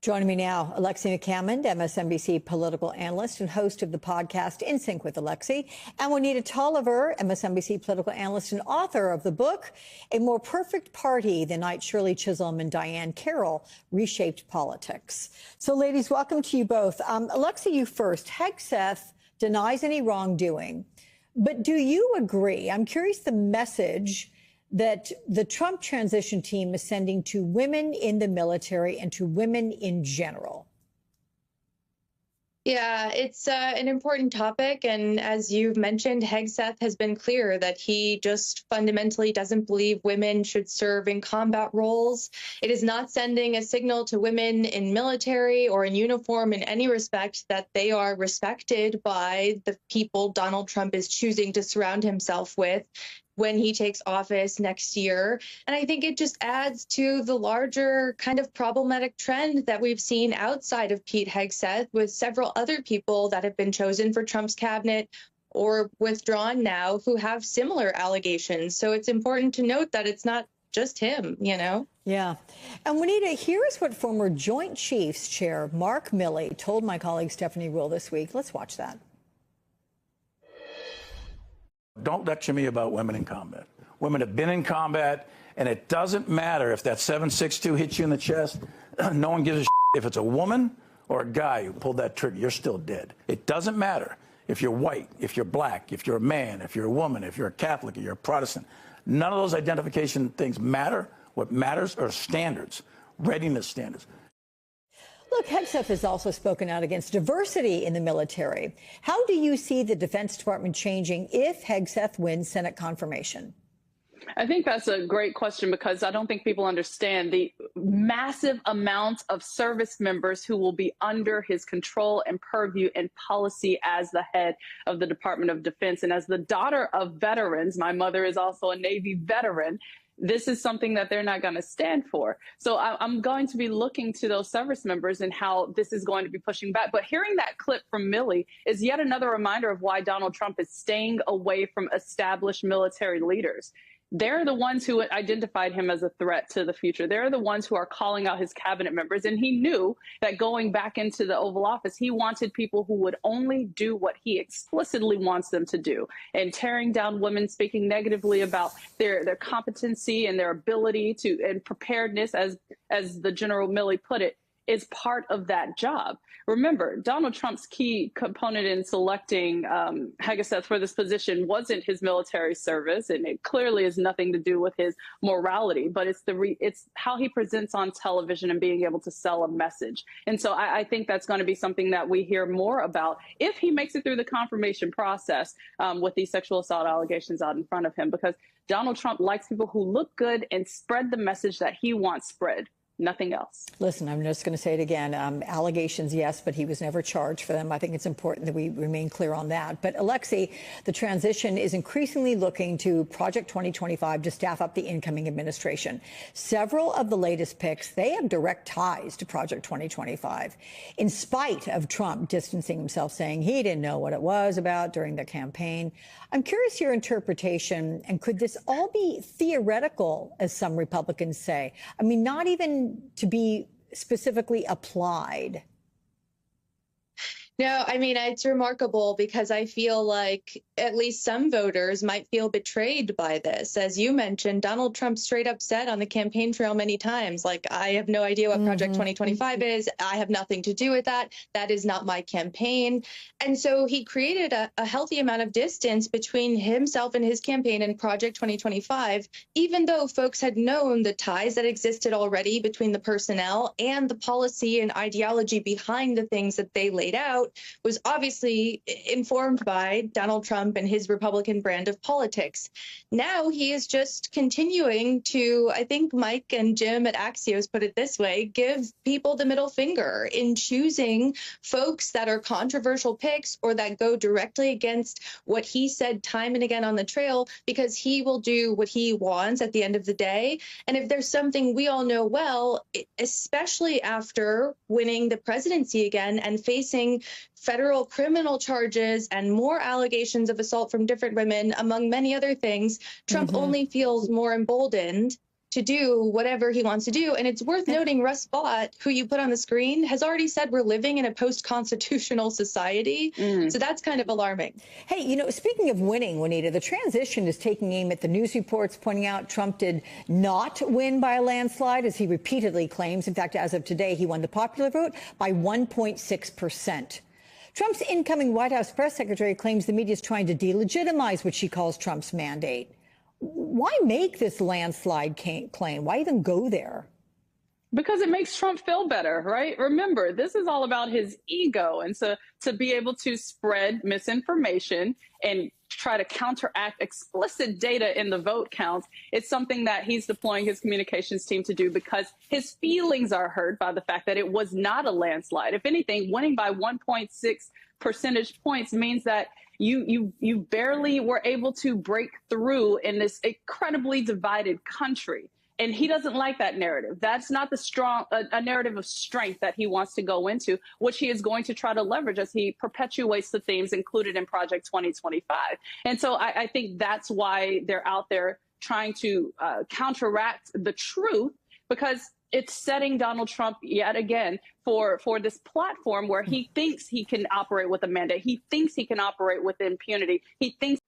Joining me now, Alexi McCammond, MSNBC political analyst and host of the podcast In Sync with Alexi, and Juanita Tolliver, MSNBC political analyst and author of the book, A More Perfect Party, The Night Shirley Chisholm and Diane Carroll Reshaped Politics. So, ladies, welcome to you both. Alexi, you first. Hegseth denies any wrongdoing, but do you agree? I'm curious the message that the Trump transition team is sending to women in the military and to women in general. Yeah, it's an important topic. And as you've mentioned, Hegseth has been clear that he just fundamentally doesn't believe women should serve in combat roles. It is not sending a signal to women in military or in uniform in any respect that they are respected by the people Donald Trump is choosing to surround himself with when he takes office next year. And I think it just adds to the larger kind of problematic trend that we've seen outside of Pete Hegseth with several other people that have been chosen for Trump's cabinet or withdrawn now who have similar allegations. So it's important to note that it's not just him, you know? Yeah. And Juanita, here's what former Joint Chiefs Chair Mark Milley told my colleague Stephanie Ruhle this week. Let's watch that. Don't lecture me about women in combat. Women have been in combat, and it doesn't matter if that 7.62 hits you in the chest. No one gives a shit. If it's a woman or a guy who pulled that trigger, you're still dead. It doesn't matter if you're white, if you're black, if you're a man, if you're a woman, if you're a Catholic, if you're a Protestant. None of those identification things matter. What matters are standards, readiness standards. Look, Hegseth has also spoken out against diversity in the military. How do you see the Defense Department changing if Hegseth wins Senate confirmation? I think that's a great question because I don't think people understand the massive amount of service members who will be under his control and purview and policy as the head of the Department of Defense. And as the daughter of veterans, my mother is also a Navy veteran, this is something that they're not going to stand for. So I'm going to be looking to those service members and how this is going to be pushing back. But hearing that clip from Milley is yet another reminder of why Donald Trump is staying away from established military leaders. They're the ones who identified him as a threat to the future. They're the ones who are calling out his cabinet members. And he knew that going back into the Oval Office, he wanted people who would only do what he explicitly wants them to do. And tearing down women, speaking negatively about their competency and their ability to and preparedness, as the General Milley put it, is part of that job. Remember, Donald Trump's key component in selecting Hegseth for this position wasn't his military service, and it clearly has nothing to do with his morality, but it's how he presents on television and being able to sell a message. And so I think that's going to be something that we hear more about if he makes it through the confirmation process with these sexual assault allegations out in front of him, because Donald Trump likes people who look good and spread the message that he wants spread. Nothing else. Listen, I'm just going to say it again. Allegations, yes, but he was never charged for them. I think it's important that we remain clear on that. But Alexi, the transition is increasingly looking to Project 2025 to staff up the incoming administration. Several of the latest picks, they have direct ties to Project 2025, in spite of Trump distancing himself, saying he didn't know what it was about during the campaign. I'm curious your interpretation, and could this all be theoretical, as some Republicans say? I mean, not even to be specifically applied. No, I mean, it's remarkable because I feel like at least some voters might feel betrayed by this. As you mentioned, Donald Trump straight up said on the campaign trail many times, like, I have no idea what Project 2025 is. I have nothing to do with that. That is not my campaign. And so he created a healthy amount of distance between himself and his campaign and Project 2025, even though folks had known the ties that existed already between the personnel and the policy and ideology behind the things that they laid out was obviously informed by Donald Trump and his Republican brand of politics. Now he is just continuing to, I think Mike and Jim at Axios put it this way, give people the middle finger in choosing folks that are controversial picks or that go directly against what he said time and again on the trail, because he will do what he wants at the end of the day. And if there's something we all know well, especially after winning the presidency again and facing federal criminal charges and more allegations of assault from different women, among many other things, Trump only feels more emboldened to do whatever he wants to do. And it's worth noting Russ Vought, who you put on the screen, has already said we're living in a post-constitutional society. So that's kind of alarming. Hey, you know, speaking of winning, Juanita, the transition is taking aim at the news reports pointing out Trump did not win by a landslide, as he repeatedly claims. In fact, as of today, he won the popular vote by 1.6%. Trump's incoming White House press secretary claims the media is trying to delegitimize what she calls Trump's mandate. Why make this landslide claim? Why even go there? Because it makes Trump feel better, right? Remember, this is all about his ego. And so to be able to spread misinformation and try to counteract explicit data in the vote counts, it's something that he's deploying his communications team to do because his feelings are hurt by the fact that it was not a landslide. If anything, winning by 1.6 percentage points means that you barely were able to break through in this incredibly divided country. And he doesn't like that narrative. That's not the a narrative of strength that he wants to go into, which he is going to try to leverage as he perpetuates the themes included in Project 2025. And so I think that's why they're out there trying to counteract the truth, because it's setting Donald Trump yet again for this platform where he thinks he can operate with a mandate. He thinks he can operate with impunity. He thinks